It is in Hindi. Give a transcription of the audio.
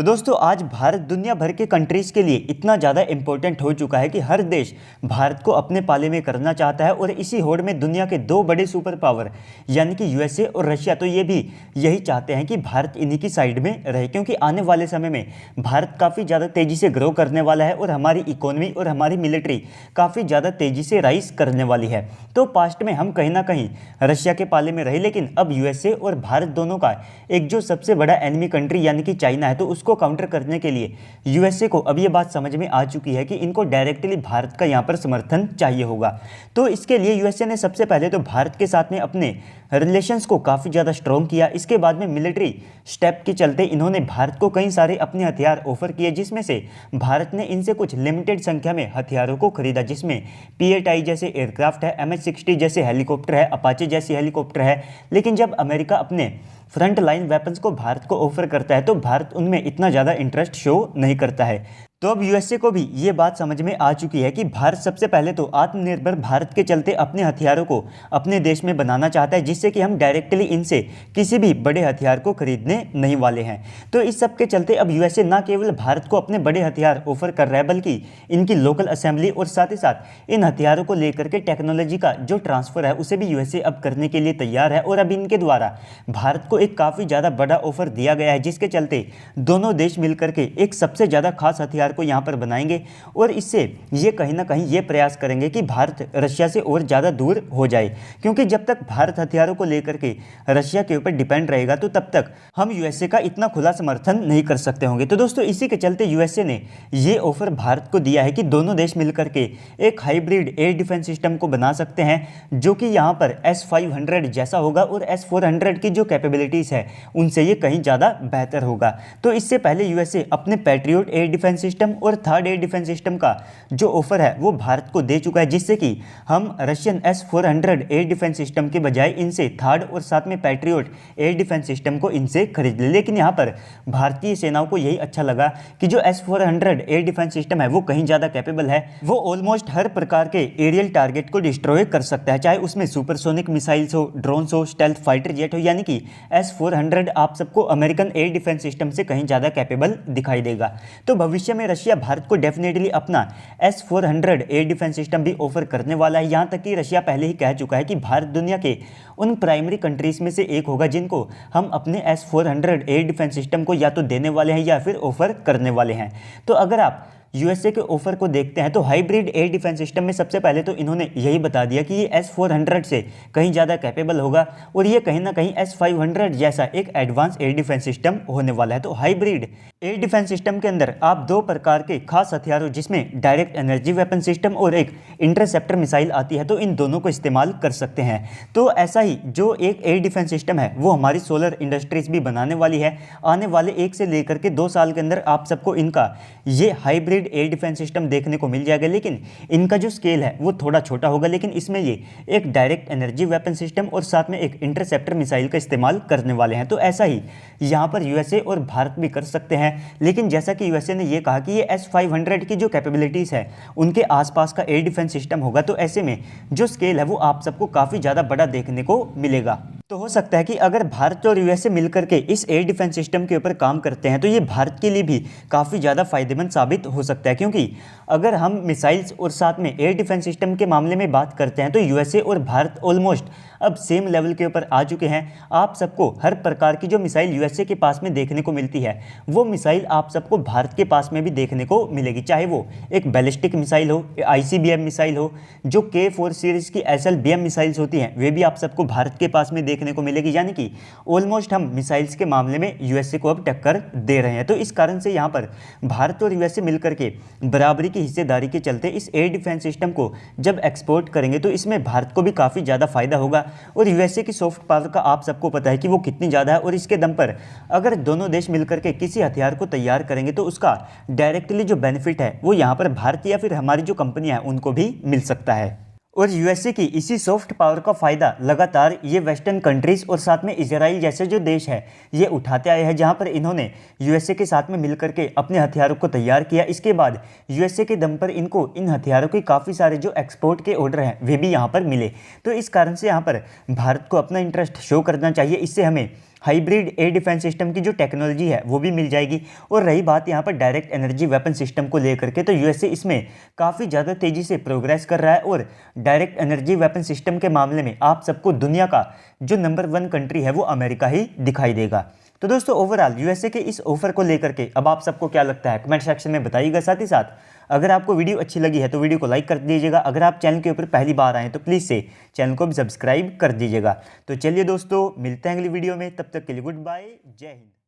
तो दोस्तों आज भारत दुनिया भर के कंट्रीज़ के लिए इतना ज़्यादा इम्पोर्टेंट हो चुका है कि हर देश भारत को अपने पाले में करना चाहता है और इसी होड़ में दुनिया के दो बड़े सुपर पावर यानी कि यूएसए और रशिया तो ये भी यही चाहते हैं कि भारत इन्हीं की साइड में रहे, क्योंकि आने वाले समय में भारत काफ़ी ज़्यादा तेज़ी से ग्रो करने वाला है और हमारी इकोनॉमी और हमारी मिलिट्री काफ़ी ज़्यादा तेज़ी से राइज करने वाली है। तो पास्ट में हम कहीं ना कहीं रशिया के पाले में रहे, लेकिन अब यूएसए और भारत दोनों का एक जो सबसे बड़ा एनिमी कंट्री यानी कि चाइना है, तो उसको काउंटर करने के लिए यूएसए को अब ये बात समझ में आ चुकी है कि इनको डायरेक्टली भारत का यहाँ पर समर्थन चाहिए होगा। तो इसके लिए यूएसए ने सबसे पहले तो भारत के साथ में अपने रिलेशंस को काफ़ी ज़्यादा स्ट्रॉन्ग किया। इसके बाद में मिलिट्री स्टेप के चलते इन्होंने भारत को कई सारे अपने हथियार ऑफर किए, जिसमें से भारत ने इनसे कुछ लिमिटेड संख्या में हथियारों को खरीदा, जिसमें P-8I जैसे एयरक्राफ्ट है, MH-60 जैसे हेलीकॉप्टर है, अपाचे जैसी हेलीकॉप्टर है। लेकिन जब अमेरिका अपने फ्रंट लाइन वेपन्स को भारत को ऑफर करता है तो भारत उनमें इतना ज़्यादा इंटरेस्ट शो नहीं करता है। तो अब यूएसए को भी ये बात समझ में आ चुकी है कि भारत सबसे पहले तो आत्मनिर्भर भारत के चलते अपने हथियारों को अपने देश में बनाना चाहता है, जिससे कि हम डायरेक्टली इनसे किसी भी बड़े हथियार को खरीदने नहीं वाले हैं। तो इस सब के चलते अब यूएसए ना केवल भारत को अपने बड़े हथियार ऑफर कर रहा है, बल्कि इनकी लोकल असेंबली और साथ ही साथ इन हथियारों को लेकर के टेक्नोलॉजी का जो ट्रांसफ़र है उसे भी यूएसए अब करने के लिए तैयार है। और अब इनके द्वारा भारत को एक काफ़ी ज़्यादा बड़ा ऑफर दिया गया है, जिसके चलते दोनों देश मिलकर के एक सबसे ज़्यादा खास हथियार को यहां पर बनाएंगे और इससे ये कहीं ना कहीं ये प्रयास करेंगे कि भारत रशिया से और ज़्यादा दूर हो जाए, क्योंकि जब तक भारत हथियारों को लेकर के रशिया के ऊपर डिपेंड रहेगा तो तब तक हम यूएसए का इतना खुला समर्थन नहीं कर सकते होंगे। तो दोस्तों इसी के चलते यूएसए ने ये ऑफर भारत को दिया है कि दोनों देश मिलकर के एक हाइब्रिड एयर डिफेंस सिस्टम को बना सकते हैं, जो कि यहाँ पर S-500 जैसा होगा और S-400 की जो कैपेबिलिटीज़ है उनसे ये कहीं ज़्यादा बेहतर होगा। तो इससे पहले यूएसए अपने पैट्रियोट एयर डिफेंस सिस्टम और थर्ड एयर डिफेंस सिस्टम का जो ऑफर है वो भारत को दे चुका है, जिससे कि हम Russian S-400 air defence system के बजाय इनसे थर्ड और साथ में पैट्रियोट एयर डिफेंस सिस्टम को इनसे खरीद ले। लेकिन यहाँ पर भारतीय सेनाओं को यही अच्छा लगा कि जो S-400 एयर डिफेंस सिस्टम है वो कहीं ज़्यादा कैपेबल है, वो ऑलमोस्ट हर प्रकार के एरियल टारगेट को डिस्ट्रॉय कर सकता है, चाहे उसमें सुपरसोनिक मिसाइल्स हो, ड्रोन्स हो, स्टेल्थ फाइटर जेट हो। यानी कि S-400 आप सबको अमेरिकन एयर डिफेंस सिस्टम से कहीं ज़्यादा कैपेबल दिखाई देगा। तो भविष्य में रशिया भारत को डेफिनेटली अपना S-400 एयर डिफेंस सिस्टम भी ऑफर करने वाला है। यहाँ तक कि रशिया पहले ही कह चुका है कि भारत दुनिया के उन प्राइमरी कंट्रीज़ में से एक होगा जिनको हम अपने S-400 एयर डिफेंस सिस्टम को या तो देने वाले हैं या फिर ऑफर करने वाले हैं। तो अगर आप यूएसए के ऑफर को देखते हैं तो हाइब्रिड एयर डिफेंस सिस्टम में सबसे पहले तो इन्होंने यही बता दिया कि ये S-400 से कहीं ज़्यादा कैपेबल होगा और ये कहीं ना कहीं S-500 जैसा एक एडवांस एयर डिफेंस सिस्टम होने वाला है। तो हाइब्रिड एयर डिफेंस सिस्टम के अंदर आप दो प्रकार के खास हथियारों, जिसमें डायरेक्ट एनर्जी वेपन सिस्टम और एक इंटरसेप्टर मिसाइल आती है, तो इन दोनों को इस्तेमाल कर सकते हैं। तो ऐसा ही जो एक एयर डिफेंस सिस्टम है वो हमारी सोलर इंडस्ट्रीज भी बनाने वाली है। आने वाले 1 से लेकर के 2 साल के अंदर आप सबको इनका ये हाइब्रिड एयर डिफेंस सिस्टम देखने को मिल जाएगा, लेकिन इनका जो स्केल है वो थोड़ा छोटा होगा, लेकिन इसमें ये एक डायरेक्ट एनर्जी वेपन सिस्टम और साथ में एक इंटरसेप्टर मिसाइल का इस्तेमाल करने वाले हैं। तो ऐसा ही यहाँ पर यूएसए और भारत भी कर सकते हैं, लेकिन जैसा कि यूएसए ने ये कहा कि ये S-500 की जो कैपेबिलिटीज़ है उनके आसपास का एयर डिफेंस सिस्टम होगा, तो ऐसे में जो स्केल है वो आप सबको काफ़ी ज़्यादा बड़ा देखने को मिलेगा। तो हो सकता है कि अगर भारत और यूएसए मिलकर के इस एयर डिफेंस सिस्टम के ऊपर काम करते हैं तो ये भारत के लिए भी काफ़ी ज़्यादा फायदेमंद साबित हो सकता है, क्योंकि अगर हम मिसाइल्स और साथ में एयर डिफेंस सिस्टम के मामले में बात करते हैं तो यूएसए और भारत ऑलमोस्ट अब सेम लेवल के ऊपर आ चुके हैं। आप सबको हर प्रकार की जो मिसाइल यूएसए के पास में देखने को मिलती है वो मिसाइल आप सबको भारत के पास में भी देखने को मिलेगी, चाहे वो एक बैलिस्टिक मिसाइल हो, ICBM मिसाइल हो, जो K4 सीरीज़ की SLBM मिसाइल्स होती हैं वे भी आप सबको भारत के पास में देखने को मिलेगी। यानी कि ऑलमोस्ट हम मिसाइल्स के मामले में यूएसए को अब टक्कर दे रहे हैं। तो इस कारण से यहाँ पर भारत और यूएसए मिलकर के बराबरी की हिस्सेदारी के चलते इस एयर डिफेंस सिस्टम को जब एक्सपोर्ट करेंगे तो इसमें भारत को भी काफ़ी ज़्यादा फायदा होगा। और यूएसए की सॉफ्ट पावर का आप सबको पता है कि वो कितनी ज़्यादा है, और इसके दम पर अगर दोनों देश मिलकर के किसी हथियार को तैयार करेंगे तो उसका डायरेक्टली जो बेनिफिट है वो यहाँ पर भारत या फिर हमारी जो कंपनियाँ हैं उनको भी मिल सकता है। और यूएसए की इसी सॉफ्ट पावर का फ़ायदा लगातार ये वेस्टर्न कंट्रीज़ और साथ में इजराइल जैसे जो देश है ये उठाते आए हैं, जहां पर इन्होंने यूएसए के साथ में मिलकर के अपने हथियारों को तैयार किया। इसके बाद यूएसए के दम पर इनको इन हथियारों के काफ़ी सारे जो एक्सपोर्ट के ऑर्डर हैं वे भी यहाँ पर मिले। तो इस कारण से यहाँ पर भारत को अपना इंटरेस्ट शो करना चाहिए। इससे हमें हाइब्रिड एयर डिफेंस सिस्टम की जो टेक्नोलॉजी है वो भी मिल जाएगी। और रही बात यहाँ पर डायरेक्ट एनर्जी वेपन सिस्टम को लेकर के, तो यूएसए इसमें काफ़ी ज़्यादा तेज़ी से प्रोग्रेस कर रहा है और डायरेक्ट एनर्जी वेपन सिस्टम के मामले में आप सबको दुनिया का जो नंबर 1 कंट्री है वो अमेरिका ही दिखाई देगा। तो दोस्तों ओवरऑल यूएसए के इस ऑफर को लेकर के अब आप सबको क्या लगता है कमेंट सेक्शन में बताइएगा। साथ ही साथ अगर आपको वीडियो अच्छी लगी है तो वीडियो को लाइक कर दीजिएगा। अगर आप चैनल के ऊपर पहली बार आए तो प्लीज़ से चैनल को भी सब्सक्राइब कर दीजिएगा। तो चलिए दोस्तों मिलते हैं अगली वीडियो में, तब तक के लिए गुड बाय, जय हिंद।